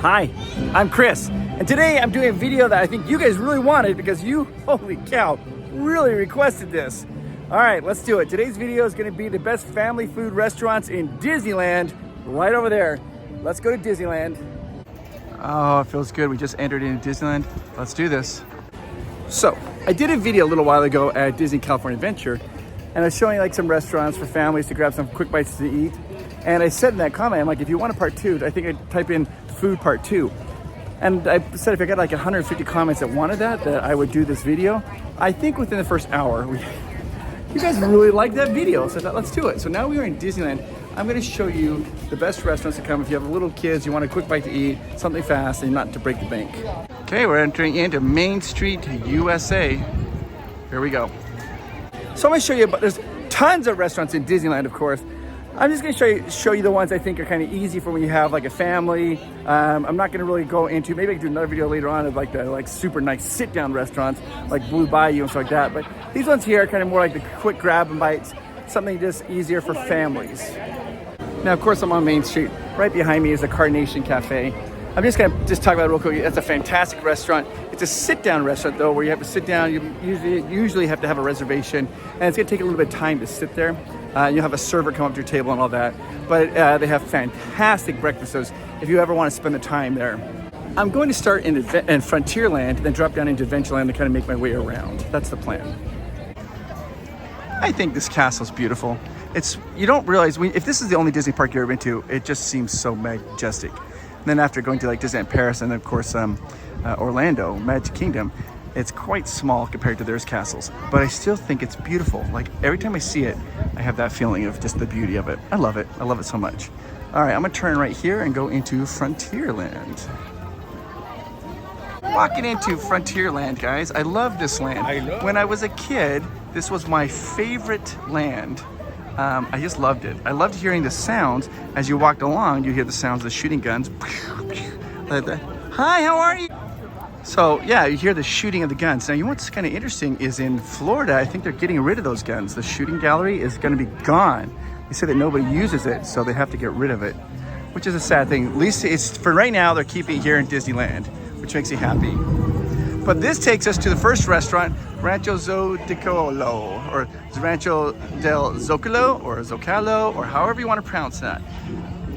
Hi, I'm Chris, and today I'm doing a video that I think you guys really wanted because you, holy cow, really requested this. All right, let's do it. Today's video is gonna be the best family food restaurants in Disneyland, right over there. Let's go to Disneyland. Oh, it feels good. We just entered into Disneyland. Let's do this. So, I did a video a little while ago at Disney California Adventure, and I was showing like some restaurants for families to grab some quick bites to eat. And I said in that comment, I'm like, if you want a part 2, I think I'd type in food part 2. And I said if I got like 150 comments that wanted that I would do this video. I think within the first hour, you guys really liked that video, so I thought, let's do it. So now we are in Disneyland. I'm gonna show you the best restaurants to come if you have little kids, you want a quick bite to eat, something fast, and not to break the bank. Okay, we're entering into Main Street, USA. Here we go. So I'm gonna show you, but there's tons of restaurants in Disneyland, of course. I'm just gonna show you the ones I think are kind of easy for when you have like a family. I'm not gonna really go into, maybe I can do another video later on of like the super nice sit down restaurants like Blue Bayou and stuff like that. But these ones here are kind of more like the quick grab and bites, something just easier for families. Now, of course, I'm on Main Street. Right behind me is the Carnation Cafe. I'm just gonna talk about it real quick. It's a fantastic restaurant. It's a sit-down restaurant though, where you have to sit down. You usually have to have a reservation, and it's gonna take a little bit of time to sit there. You'll have a server come up to your table and all that. But they have fantastic breakfasts if you ever want to spend the time there. I'm going to start in Frontierland, then drop down into Adventureland to kind of make my way around. That's the plan. I think this castle's beautiful. You don't realize, if this is the only Disney park you've ever been to, it just seems so majestic. And then after going to like Disneyland Paris and of course Orlando, Magic Kingdom, it's quite small compared to their castles, but I still think it's beautiful. Like every time I see it, I have that feeling of just the beauty of it. I love it so much. All right, I'm gonna turn right here and go into Frontierland. Walking into Frontierland, guys, I love this land. When I was a kid, this was my favorite land. I just loved it. I loved hearing the sounds. As you walked along, you hear the sounds of the shooting guns. Like that. Hi, how are you? So yeah, you hear the shooting of the guns. Now, you know what's kind of interesting is in Florida, I think they're getting rid of those guns. The shooting gallery is going to be gone. They say that nobody uses it, so they have to get rid of it, which is a sad thing. At least it's for right now, they're keeping it here in Disneyland, which makes me happy. But this takes us to the first restaurant, Rancho Zoolo, or Rancho del Zocalo, or Zocalo, or however you want to pronounce that.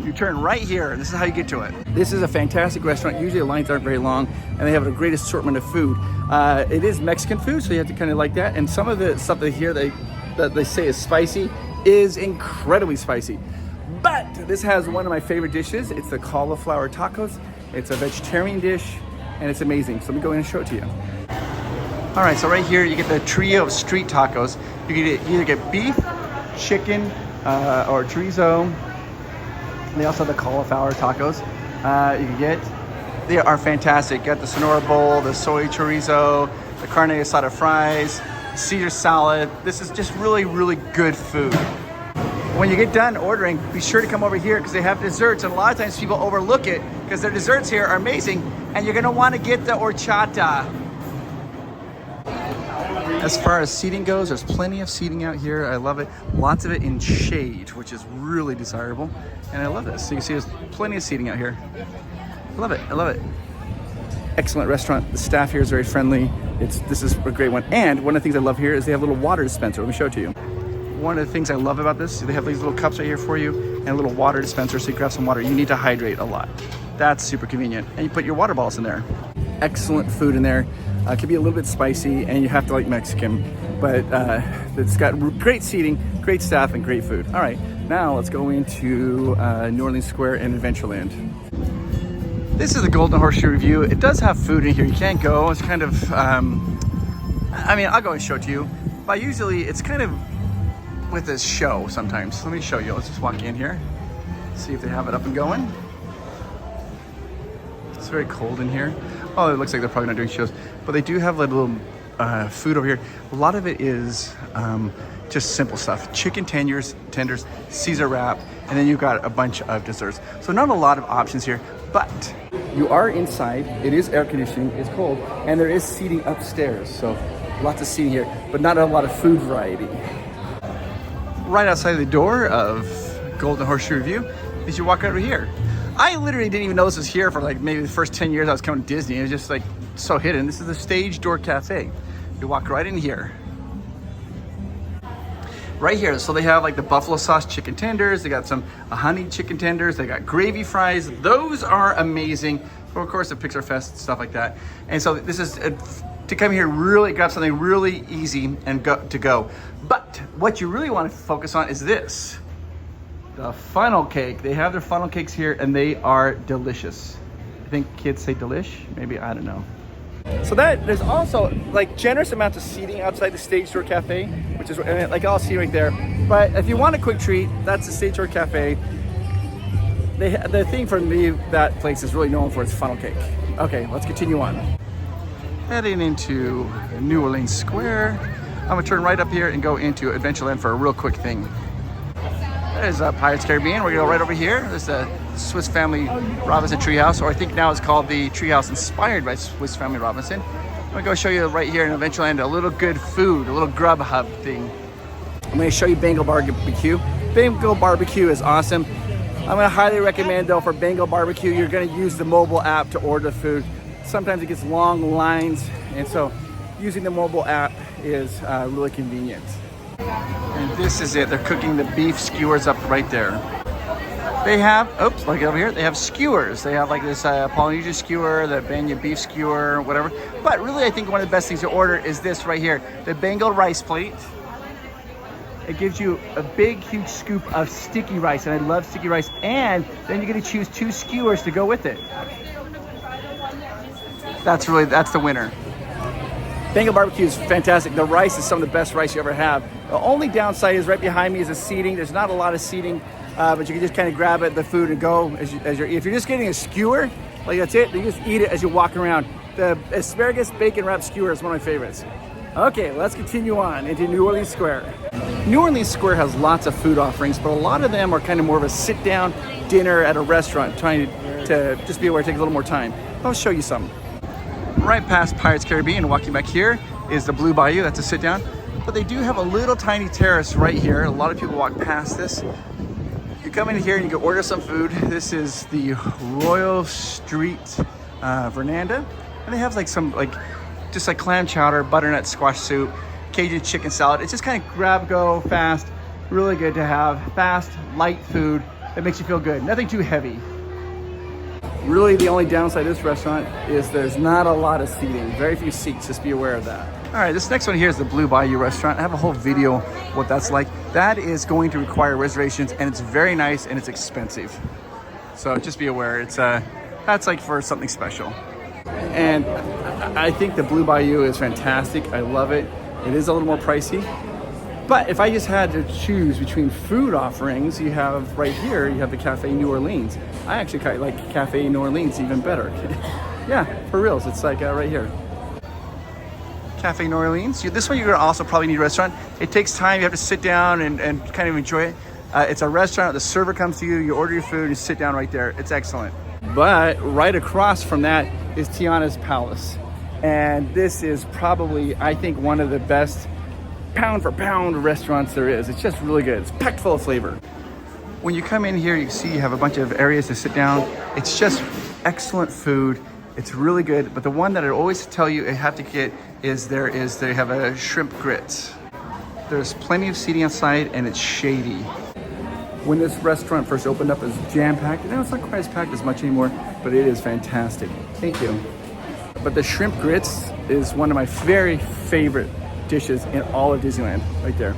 You turn right here, and this is how you get to it. This is a fantastic restaurant. Usually the lines aren't very long, and they have a great assortment of food. It is Mexican food, so you have to kind of like that. And some of the stuff that here that they say is spicy is incredibly spicy. But this has one of my favorite dishes. It's the cauliflower tacos. It's a vegetarian dish, and it's amazing. So let me go in and show it to you. All right, so right here you get the trio of street tacos. You can either get beef, chicken, or chorizo. They also have the cauliflower tacos. They are fantastic. You got the Sonora bowl, the soy chorizo, the carne asada fries, Caesar salad. This is just really, really good food. When you get done ordering, be sure to come over here because they have desserts, and a lot of times people overlook it because their desserts here are amazing, and you're gonna wanna get the horchata. As far as seating goes, there's plenty of seating out here. I love it. Lots of it in shade, which is really desirable. And I love this. So you can see there's plenty of seating out here. I love it, I love it. Excellent restaurant. The staff here is very friendly. This is a great one. And one of the things I love here is they have a little water dispenser. Let me show it to you. One of the things I love about this, they have these little cups right here for you and a little water dispenser so you grab some water. You need to hydrate a lot. That's super convenient. And you put your water bottles in there. Excellent food in there. It can be a little bit spicy and you have to like Mexican, but it's got great seating, great staff, and great food. All right, now let's go into New Orleans Square and Adventureland. This is the Golden Horseshoe Review. It does have food in here. You can't go. It's kind of, I mean, I'll go and show it to you, but usually it's kind of with this show sometimes. Let me show you. Let's just walk in here, see if they have it up and going. It's very cold in here. Oh, it looks like they're probably not doing shows, but they do have like little food over here. A lot of it is just simple stuff. Chicken tenders, Caesar wrap, and then you've got a bunch of desserts. So not a lot of options here, but you are inside. It is air conditioning, it's cold, and there is seating upstairs. So lots of seating here, but not a lot of food variety. Right outside the door of Golden Horseshoe Review is you walk over here. I literally didn't even know this was here for like maybe the first 10 years I was coming to Disney. It was just like so hidden. This is the Stage Door Cafe. You walk right in here. Right here, so they have like the buffalo sauce chicken tenders. They got some honey chicken tenders. They got gravy fries. Those are amazing. Of course, the Pixar Fest, stuff like that. And so this is to come here, really grab something really easy and to go. But what you really want to focus on is this. The funnel cake. They have their funnel cakes here and they are delicious. I think kids say delish, maybe, I don't know. So there's also like generous amounts of seating outside the Stage Door Cafe, which is like I'll see right there. But if you want a quick treat, that's the Stage Door Cafe. The thing for me, that place is really known for its funnel cake. Okay, let's continue on. Heading into New Orleans Square. I'm gonna turn right up here and go into Adventureland for a real quick thing. There's Pirates Caribbean. We're gonna go right over here. There's the Swiss Family Robinson Treehouse, or I think now it's called the Treehouse inspired by Swiss Family Robinson. I'm gonna go show you right here in Adventureland a little good food, a little grub hub thing. I'm gonna show you Bengal Barbecue. Bengal Barbecue is awesome. I'm gonna highly recommend though for Bengal Barbecue, you're gonna use the mobile app to order the food. Sometimes it gets long lines, and so using the mobile app is really convenient. And this is it. They're cooking the beef skewers up right there. They have, oops, look over here. They have skewers. They have like this Polynesian skewer, the Banya beef skewer, whatever. But really, I think one of the best things to order is this right here, the Bengal rice plate. It gives you a big, huge scoop of sticky rice, and I love sticky rice. And then you're gonna choose 2 skewers to go with it. That's the winner. Bengal Barbecue is fantastic. The rice is some of the best rice you ever have. The only downside is right behind me is the seating. There's not a lot of seating, but you can just kind of grab it, the food, and go as you're. If you're just getting a skewer, like that's it, you just eat it as you walk around. The asparagus bacon wrap skewer is one of my favorites. Okay, let's continue on into New Orleans Square. New Orleans Square has lots of food offerings, but a lot of them are kind of more of a sit-down dinner at a restaurant, trying to just be able to take a little more time. I'll show you some. Right past Pirates Caribbean, walking back here is the Blue Bayou. That's a sit down. But they do have a little tiny terrace right here. A lot of people walk past this. You come in here and you can order some food. This is the Royal Street Vernanda. And they have like some just like clam chowder, butternut squash soup, Cajun chicken salad. It's just kind of grab, go, fast. Really good to have. Fast, light food that makes you feel good. Nothing too heavy. Really, the only downside of this restaurant is there's not a lot of seating. Very few seats, just be aware of that. All right, this next one here is the Blue Bayou restaurant. I have a whole video what that's like. That is going to require reservations, and it's very nice and it's expensive. So just be aware, that's like for something special. And I think the Blue Bayou is fantastic. I love it. It is a little more pricey. But if I just had to choose between food offerings, you have right here, you have the Cafe New Orleans. I actually like Cafe New Orleans even better. Yeah, for reals, it's like right here. Cafe New Orleans. This one you're gonna also probably need a restaurant. It takes time, you have to sit down and kind of enjoy it. It's a restaurant, the server comes to you, you order your food, you sit down right there. It's excellent. But right across from that is Tiana's Palace. And this is probably, I think, one of the best pound for pound restaurants there is. It's just really good. It's packed full of flavor. When you come in here, you see you have a bunch of areas to sit down. It's just excellent food. It's really good. But the one that I always tell you I have to get is they have a shrimp grits. There's plenty of seating outside and it's shady. When this restaurant first opened up, it was jam-packed. Now it's not quite as packed as much anymore, but it is fantastic. Thank you. But the shrimp grits is one of my very favorite dishes in all of Disneyland, right there.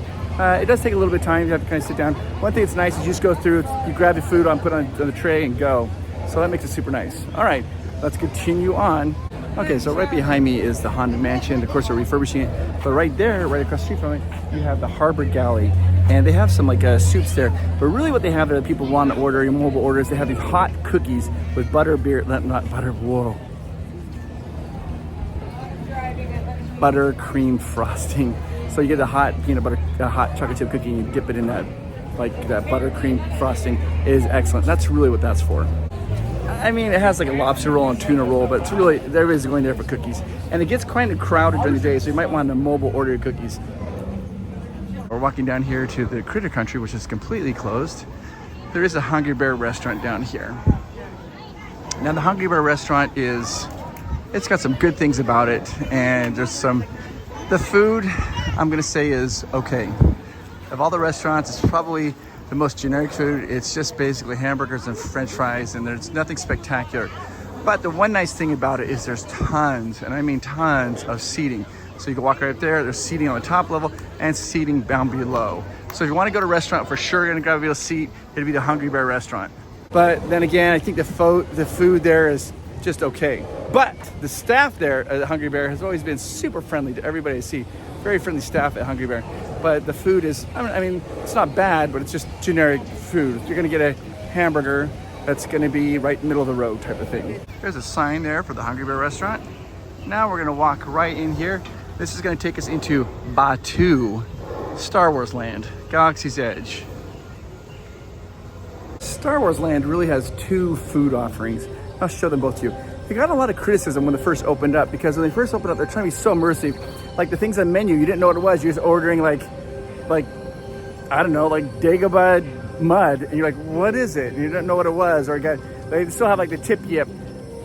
It does take a little bit of time. You have to kind of sit down. One thing that's nice is you just go through, you grab the food put on the tray and go. So that makes it super nice. All right, let's continue on. Okay, so right behind me is the Haunted Mansion. Of course, they're refurbishing it. But right there, right across the street from it, you have the Harbor Galley. And they have some soups there. But really what they have that people want to order, your mobile orders, they have these hot cookies with butter cream frosting. So you get a hot peanut butter, a hot chocolate chip cookie, and you dip it in that buttercream frosting. It is excellent. That's really what that's for. I mean, it has like a lobster roll and tuna roll, but it's really, everybody's going there for cookies. And it gets kind of crowded during the day, so you might want to mobile order your cookies. We're walking down here to the Critter Country, which is completely closed. There is a Hungry Bear restaurant down here. Now the Hungry Bear restaurant it's got some good things about it, and the food I'm gonna say is okay. Of all the restaurants, it's probably the most generic food. It's just basically hamburgers and french fries, and there's nothing spectacular. But the one nice thing about it is there's tons, and I mean tons, of seating. So you can walk right up there, there's seating on the top level and seating down below. So if you want to go to a restaurant, for sure you're gonna grab a seat, it'd be the Hungry Bear restaurant. But then again, I think the food there is just okay. But the staff there at Hungry Bear has always been super friendly to everybody I see. Very friendly staff at Hungry Bear. But the food is, I mean, it's not bad, but it's just generic food. You're gonna get a hamburger that's gonna be right in the middle of the road type of thing. There's a sign there for the Hungry Bear restaurant. Now we're gonna walk right in here. This is gonna take us into Batuu, Star Wars Land, Galaxy's Edge. Star Wars Land really has two food offerings. I'll show them both to you. They got a lot of criticism when they first opened up, because when they first opened up, they're trying to be so immersive. Like the things on the menu, you didn't know what it was. You're just ordering like I don't know, like Dagobah mud, and you're like, what is it? And you didn't know what it was. Or they still have like the tip yip,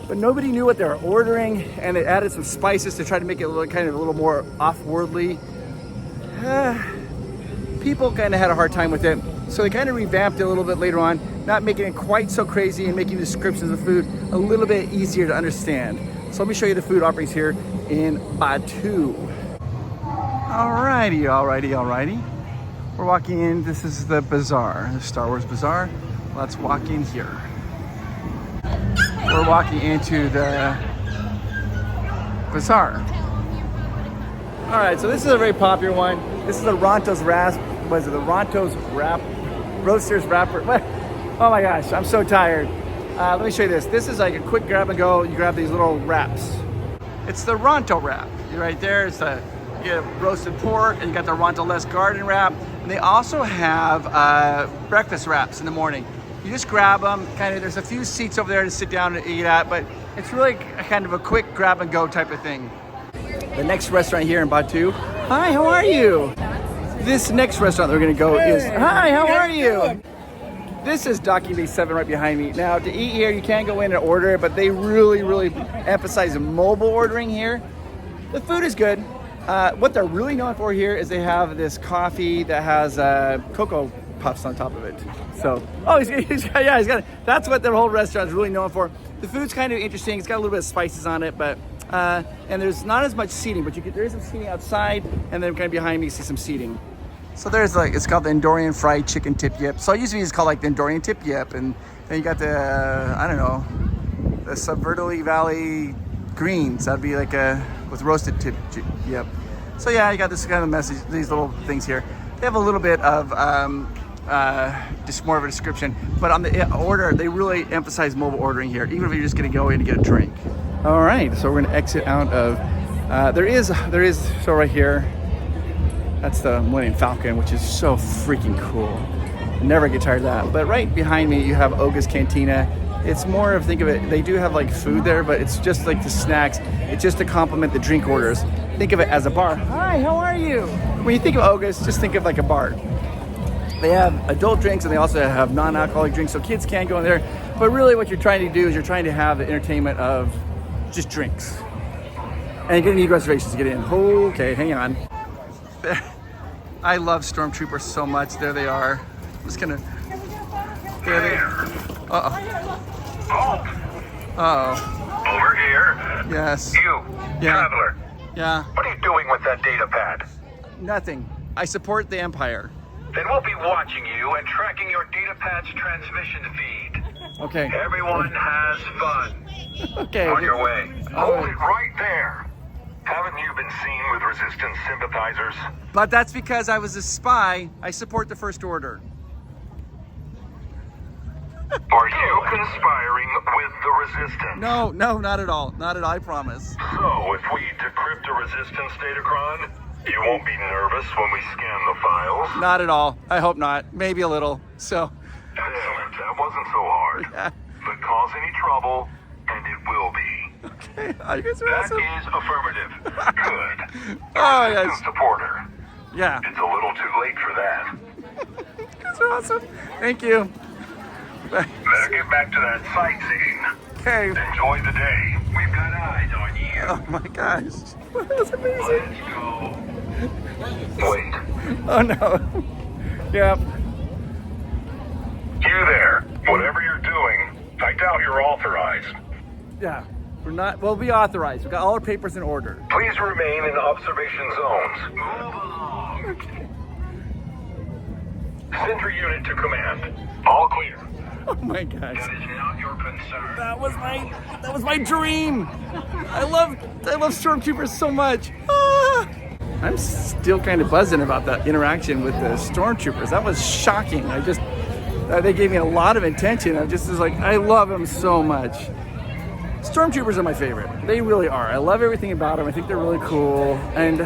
but nobody knew what they were ordering, and they added some spices to try to make it a little more off-worldly. People kind of had a hard time with it, so they kind of revamped it a little bit later on, not making it quite so crazy and making the descriptions of food a little bit easier to understand. So let me show you the food offerings here in Batuu. Alrighty. We're walking in. This is the bazaar, the Star Wars bazaar. Let's walk in here. We're walking into the bazaar. All right, so this is a very popular one. This is the Ronto's Roasters wrapper. What? Oh my gosh, I'm so tired. Let me show you this. This is like a quick grab and go. You grab these little wraps. It's the Ronto wrap. You're right there. You get roasted pork, and you got the Ronto Les Garden wrap. And they also have breakfast wraps in the morning. You just grab them. There's a few seats over there to sit down and eat at, but it's really kind of a quick grab and go type of thing. The next restaurant here in Batuu. Hi, how are you? This next restaurant we're gonna go is, hi, how are you? This is Docking Bay 7 right behind me. Now to eat here, you can go in and order, but they really emphasize mobile ordering here. The food is good. What they're really known for here is they have this coffee that has cocoa puffs on top of it. So, he's got, that's what the whole restaurant is really known for. The food's kind of interesting. It's got a little bit of spices on it, but and there's not as much seating, but there is some seating outside, and then kind of behind me you see some seating. So there's it's called the Endorian fried chicken tip yip. So usually it's called like the Endorian tip yip, and then you got the the Subvertoli Valley greens. That'd be like with roasted tip yip. So yeah, you got this kind of message, these little things here. They have a little bit of just more of a description, but on the order, they really emphasize mobile ordering here, even if you're just gonna go in and get a drink. All right, so we're gonna exit out of, there is, so right here, that's the Millennium Falcon, which is so freaking cool. Never get tired of that. But right behind me, you have Oga's Cantina. It's more of, think of it, they do have like food there, but it's just like the snacks. It's just to complement the drink orders. Think of it as a bar. Hi, how are you? When you think of Oga's, just think of like a bar. They have adult drinks, and they also have non-alcoholic drinks, so kids can go in there. But really what you're trying to do is you're trying to have the entertainment of just drinks. And you're gonna need reservations to get in. Okay, hang on. I love Stormtroopers so much. There they are. I'm just gonna, there they are. Oh. Over here. Yes. You, yeah. traveler. Yeah. What are you doing with that data pad? Nothing. I support the Empire. Then we'll be watching you and tracking your data pad's transmission feed. Okay. Everyone has fun. Okay. On your way. Oh. Hold it right there. Haven't you been seen with resistance sympathizers? But that's because I was a spy. I support the First Order. Are you conspiring with the resistance? No, not at all. Not at all, I promise. So, if we decrypt a resistance datacron, you won't be nervous when we scan the files? Not at all. I hope not. Maybe a little. So. Excellent. That wasn't so hard. Yeah. But cause any trouble, and it will be. Okay. Oh, you guys are That awesome. is affirmative. Good. Oh, Resistance yes. supporter. Yeah. It's a little too late for that. You guys are awesome. Thank you. Better get back to that sightseeing. Okay. Enjoy the day. We've got eyes on you. Oh my gosh. That's amazing. Let's go. Wait. Oh no. Yep. You there. Whatever you're doing, I doubt you're authorized. Yeah. We're not, we'll be authorized. We've got all our papers in order. Please remain in observation zones. Move along. Okay. Sentry unit to command. All clear. Oh my gosh. That is not your concern. That was my dream. I love stormtroopers so much. Ah! I'm still kind of buzzing about that interaction with the stormtroopers. That was shocking. They gave me a lot of attention. I just was like, I love them so much. Stormtroopers are my favorite. They really are. I love everything about them. I think they're really cool. And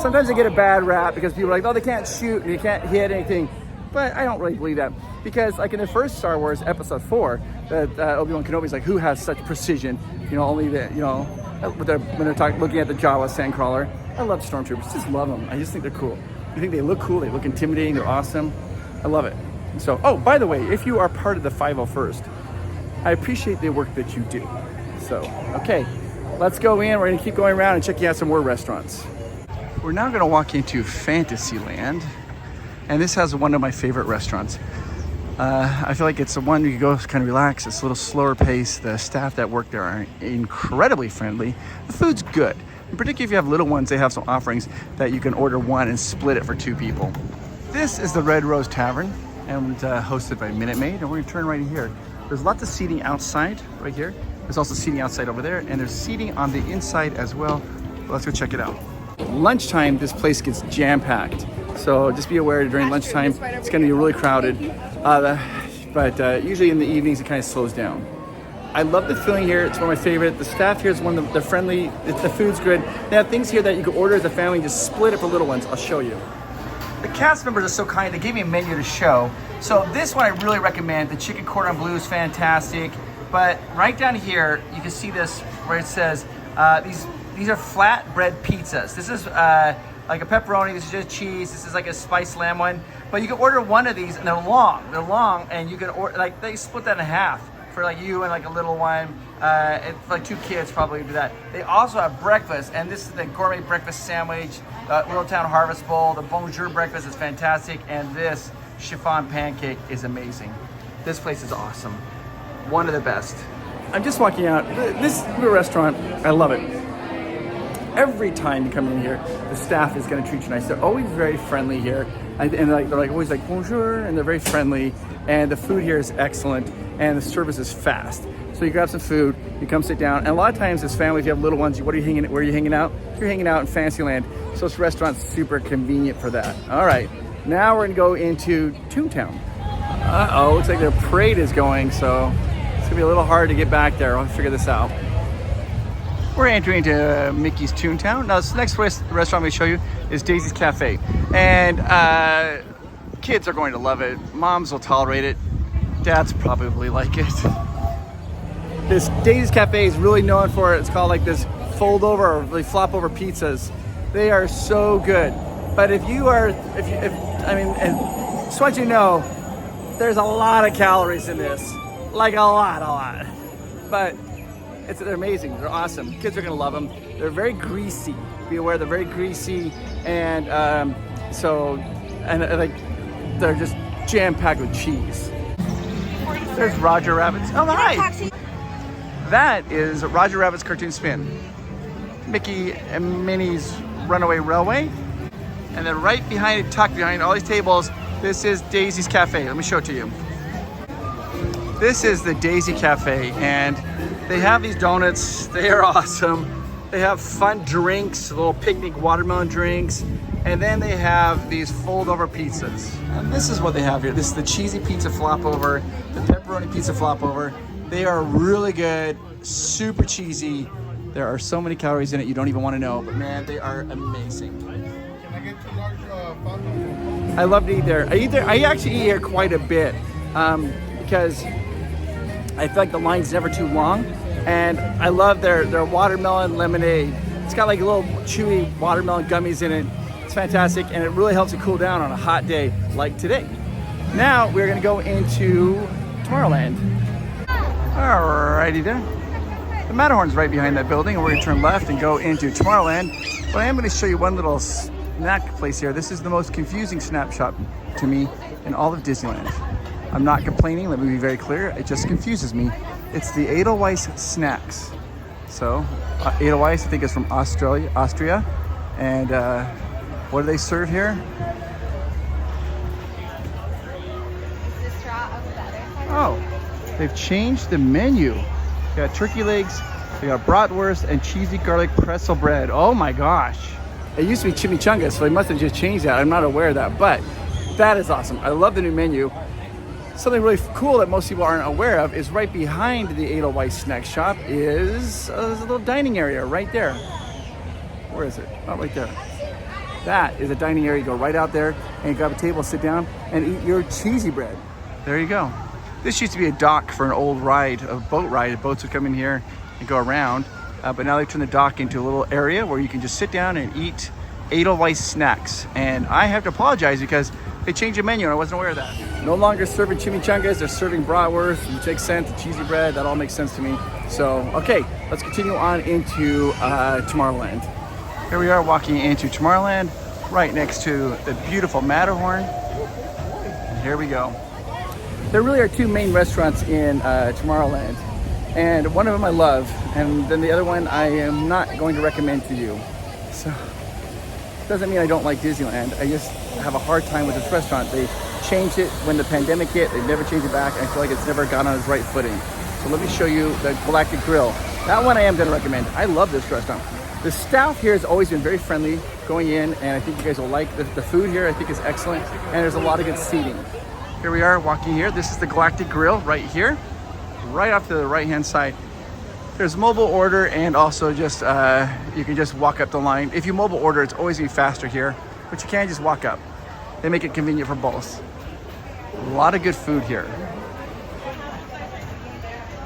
sometimes they get a bad rap because people are like, oh, they can't shoot and they can't hit anything. But I don't really believe that, because like in the first Star Wars Episode 4, that Obi-Wan Kenobi's like, who has such precision? You know, only the, you know, when they're looking at the Jawa sandcrawler. I love stormtroopers. Just love them. I just think they're cool. I think they look cool. They look intimidating. They're awesome. I love it. So, oh, by the way, if you are part of the 501st, I appreciate the work that you do. So, okay, let's go in. We're gonna keep going around and checking out some more restaurants. We're now gonna walk into Fantasyland. And this has one of my favorite restaurants. I feel like it's the one you can go kind of relax. It's a little slower pace. The staff that work there are incredibly friendly. The food's good. In particular, if you have little ones, they have some offerings that you can order one and split it for 2 people. This is the Red Rose Tavern, and hosted by Minute Maid. And we're gonna turn right in here. There's lots of seating outside, right here. There's also seating outside over there, and there's seating on the inside as well. Let's go check it out. Lunchtime, this place gets jam-packed. So just be aware during lunchtime, it's gonna be really crowded. But usually in the evenings, it kind of slows down. I love the feeling here. It's one of my favorite. The staff here is one of the friendly. The food's good. They have things here that you can order as a family, just split it for little ones. I'll show you. The cast members are so kind. They gave me a menu to show. So this one I really recommend. The chicken cordon bleu is fantastic. But right down here, you can see this where it says, these are flatbread pizzas. This is like a pepperoni, this is just cheese, this is like a spiced lamb one. But you can order one of these and they're long, and you can order, like they split that in half for like you and like a little one, and for like 2 kids probably do that. They also have breakfast, and this is the gourmet breakfast sandwich, Little Town Harvest Bowl, the Bonjour breakfast is fantastic, and this chiffon pancake is amazing. This place is awesome. One of the best. I'm just walking out. This restaurant, I love it. Every time you come in here, the staff is going to treat you nice. They're always very friendly here, and they're always like bonjour, and they're very friendly. And the food here is excellent, and the service is fast. So you grab some food, you come sit down, and a lot of times as families, you have little ones. Where are you hanging out? You're hanging out in Fantasyland. So this restaurant's super convenient for that. All right, now we're gonna go into Toontown. Uh-oh, looks like their parade is going, so it's gonna be a little hard to get back there. I'll figure this out. We're entering into Mickey's Toontown. Now, this next restaurant I'm going to show you is Daisy's Cafe. And kids are going to love it. Moms will tolerate it. Dads probably like it. This Daisy's Cafe is really known for it. It's called like this fold over or really flop over pizzas. They are so good. But if you are, and just want you to know, there's a lot of calories in this. Like a lot. But they're amazing. They're awesome. Kids are gonna love them. They're very greasy. Be aware they're very greasy, and like they're just jam-packed with cheese. There's Roger Rabbit's. Oh hi! That is Roger Rabbit's Cartoon Spin. Mickey and Minnie's Runaway Railway, and then right behind it, tucked behind all these tables, this is Daisy's Cafe. Let me show it to you. This is the Daisy Cafe, and they have these donuts. They are awesome. They have fun drinks, little picnic watermelon drinks, and then they have these fold-over pizzas. And this is what they have here. This is the cheesy pizza flop over, the pepperoni pizza flop over. They are really good, super cheesy. There are so many calories in it you don't even want to know, but man, they are amazing. Can I get 2 large fondue? I love to eat there. I actually eat here quite a bit because I feel like the line's never too long, and I love their watermelon lemonade. It's got like little chewy watermelon gummies in it. It's fantastic, and it really helps you cool down on a hot day like today. Now we're gonna go into Tomorrowland. Alrighty there. The Matterhorn's right behind that building, and we're gonna turn left and go into Tomorrowland. But I am gonna show you one little snack place here. This is the most confusing snack shop to me in all of Disneyland. I'm not complaining, let me be very clear. It just confuses me. It's the Edelweiss Snacks. So, Edelweiss, I think, is from Austria. And what do they serve here? Oh, they've changed the menu. They got turkey legs, they got bratwurst, and cheesy garlic pretzel bread. Oh my gosh. It used to be chimichangas, so they must have just changed that. I'm not aware of that, but that is awesome. I love the new menu. Something really cool that most people aren't aware of is right behind the Edelweiss snack shop is a little dining area right there. Where is it? Oh, right there. That is a dining area. You go right out there and grab a table, sit down, and eat your cheesy bread. There you go. This used to be a dock for an old ride, a boat ride. Boats would come in here and go around, but now they've turned the dock into a little area where you can just sit down and eat Edelweiss snacks. And I have to apologize because they changed the menu and I wasn't aware of that. No longer serving chimichangas, they're serving bratwurst, which makes sense, the cheesy bread, that all makes sense to me. So, okay, let's continue on into Tomorrowland. Here we are walking into Tomorrowland, right next to the beautiful Matterhorn. And here we go. There really are two main restaurants in Tomorrowland, and one of them I love, and then the other one I am not going to recommend to you. So, doesn't mean I don't like Disneyland, I just have a hard time with this restaurant. They changed it when the pandemic hit, they've never changed it back, I feel like it's never got on its right footing. So let me show you the Galactic Grill. That one I am going to recommend. I love this restaurant. The staff here has always been very friendly going in, and I think you guys will like the food here. I think is excellent, and there's a lot of good seating. Here we are walking here. This is the Galactic Grill right here, right off to the right hand side. There's mobile order, and also just you can just walk up the line. If you mobile order, it's always gonna be faster here, but you can just walk up. They make it convenient for both. A lot of good food here.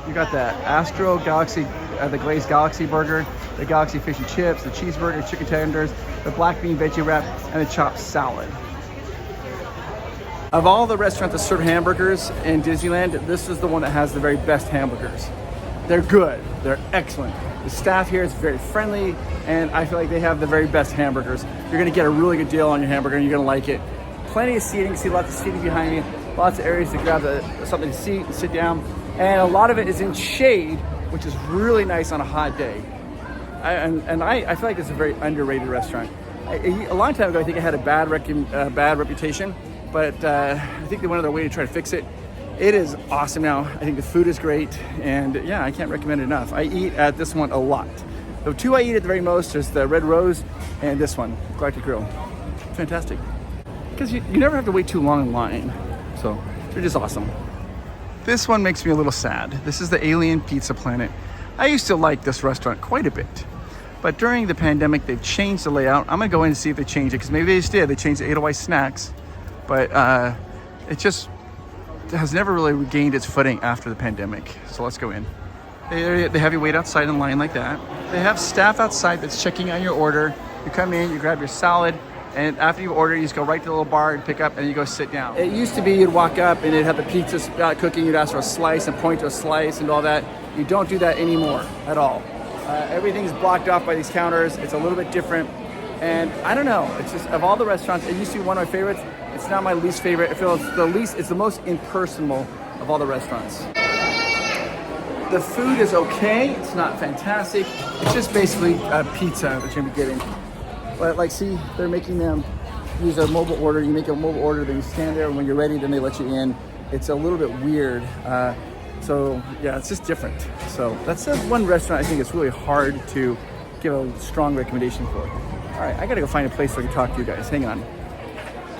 You got that Astro Galaxy, the glazed Galaxy burger, the Galaxy fish and chips, the cheeseburger, chicken tenders, the black bean veggie wrap, and the chopped salad. Of all the restaurants that serve hamburgers in Disneyland, this is the one that has the very best hamburgers. They're good, they're excellent. The staff here is very friendly, and I feel like they have the very best hamburgers. You're gonna get a really good deal on your hamburger, and you're gonna like it. Plenty of seating, see lots of seating behind me, lots of areas to grab something to eat and sit down. And a lot of it is in shade, which is really nice on a hot day. I feel like it's a very underrated restaurant. A long time ago, I think it had a bad reputation, but I think they went on their way to try to fix it. It is awesome now. I think the food is great, and yeah, I can't recommend it enough. I eat at this one a lot. The two I eat at the very most is the Red Rose and this one, Galactic Grill. Fantastic. Because you never have to wait too long in line, so they're just awesome. This one makes me a little sad. This is the Alien Pizza Planet. I used to like this restaurant quite a bit, but during the pandemic, they've changed the layout. I'm gonna go in and see if they changed it, because maybe they just did. They changed the Edelweiss snacks, but it just has never really regained its footing after the pandemic. So let's go in. They have you wait outside in line like that. They have staff outside that's checking on your order. You come in, you grab your salad, and after you order, you just go right to the little bar and pick up, and you go sit down. It used to be you'd walk up and it'd have the pizza cooking, you'd ask for a slice and point to a slice and all that. You don't do that anymore at all. Everything's blocked off by these counters. It's a little bit different. And I don't know, it's just, of all the restaurants, it used to be one of my favorites. It's not my least favorite. I feel it's the most impersonal of all the restaurants. The food is okay, it's not fantastic. It's just basically a pizza that you're gonna be getting. But like, see, they're making them use a mobile order. You make a mobile order, then you stand there, and when you're ready, then they let you in. It's a little bit weird. So yeah, it's just different. So that's one restaurant I think it's really hard to give a strong recommendation for. All right, I gotta go find a place where I can talk to you guys. Hang on.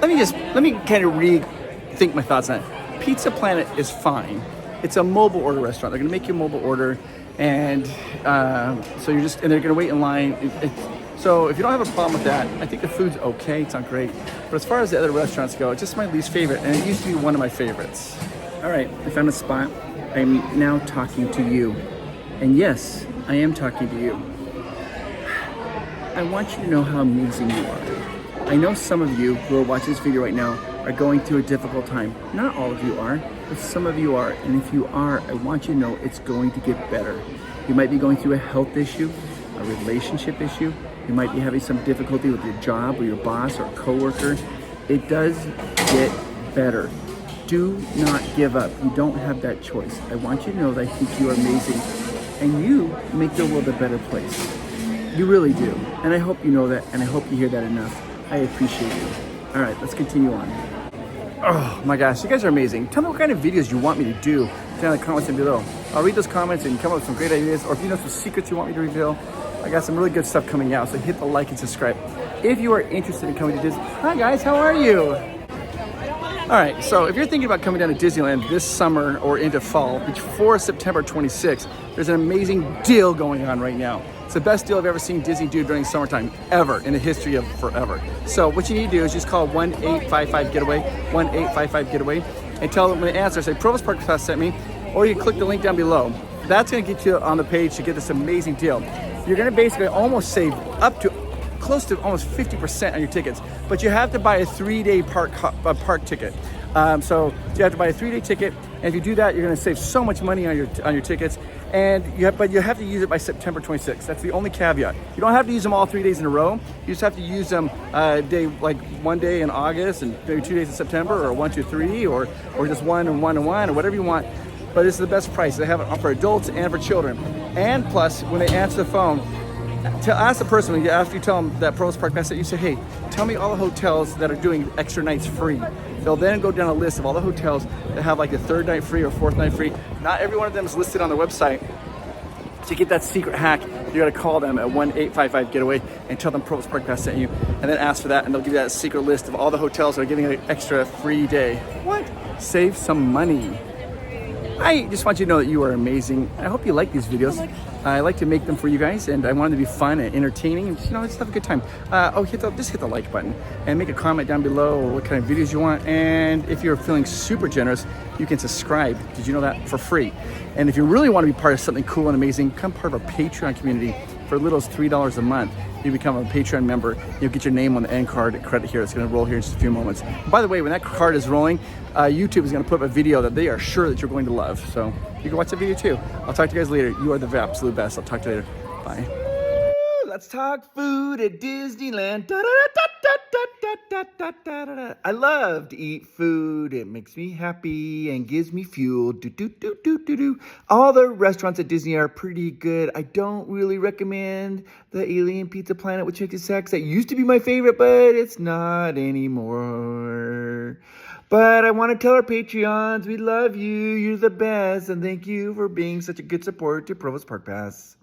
Let me kind of rethink my thoughts on it. Pizza Planet is fine. It's a mobile order restaurant. They're gonna make you a mobile order, and so they're gonna wait in line. So if you don't have a problem with that, I think the food's okay, it's not great. But as far as the other restaurants go, it's just my least favorite, and it used to be one of my favorites. All right, I found a spot. I'm now talking to you. And yes, I am talking to you. I want you to know how amazing you are. I know some of you who are watching this video right now are going through a difficult time. Not all of you are, but some of you are. And if you are, I want you to know it's going to get better. You might be going through a health issue, a relationship issue. You might be having some difficulty with your job or your boss or coworker. It does get better. Do not give up. You don't have that choice. I want you to know that I think you are amazing and you make the world a better place. You really do. And I hope you know that, and I hope you hear that enough. I appreciate you. All right, let's continue on. Oh my gosh, you guys are amazing. Tell me what kind of videos you want me to do down in the comments below. I'll read those comments and come up with some great ideas, or if you know some secrets you want me to reveal, I got some really good stuff coming out, so hit the like and subscribe. If you are interested in coming to Disney, hi guys, how are you? All right, so if you're thinking about coming down to Disneyland this summer or into fall, before September 26th, there's an amazing deal going on right now. It's the best deal I've ever seen Disney do during summertime, ever, in the history of forever. So what you need to do is just call 1-855-GETAWAY, 1-855-GETAWAY, and tell them when they answer, say, Provost Park Pass sent me, or you can click the link down below. That's gonna get you on the page to get this amazing deal. You're gonna basically almost save up to close to almost 50% on your tickets, but you have to buy a 3-day park ticket. So you have to buy a 3-day ticket, and if you do that, you're going to save so much money on your tickets. And but you have to use it by September 26th. That's the only caveat. You don't have to use them all 3 days in a row. You just have to use them one day in August and maybe 2 days in September, or 1, 2, 3, or just one and one, or whatever you want. But this is the best price. They have it for adults and for children. And plus, when they answer the phone, ask the person, after you tell them that Provost Park Pass, you say, hey, tell me all the hotels that are doing extra nights free. They'll then go down a list of all the hotels that have like the 3rd night free or 4th night free. Not every one of them is listed on the website. To get that secret hack, you gotta call them at 1-855-GETAWAY and tell them Provost Park Pass sent you, and then ask for that, and they'll give you that secret list of all the hotels that are giving an extra free day. What? Save some money. I just want you to know that you are amazing. I hope you like these videos. I like to make them for you guys, and I want them to be fun and entertaining, and just have a good time. Just hit the like button and make a comment down below what kind of videos you want. And if you're feeling super generous, you can subscribe. Did you know that? For free. And if you really want to be part of something cool and amazing, become part of our Patreon community. For as little as $3 a month, you become a Patreon member. You'll get your name on the end card credit here. It's going to roll here in just a few moments. By the way, when that card is rolling, YouTube is going to put up a video that they are sure that you're going to love. So you can watch that video too. I'll talk to you guys later. You are the absolute best. I'll talk to you later. Bye. Let's talk food at Disneyland. I love to eat food. It makes me happy and gives me fuel. All the restaurants at Disney are pretty good. I don't really recommend the Alien Pizza Planet with chicken sacks. That used to be my favorite, but it's not anymore. But I want to tell our Patreons, we love you. You're the best. And thank you for being such a good support to Provost Park Pass.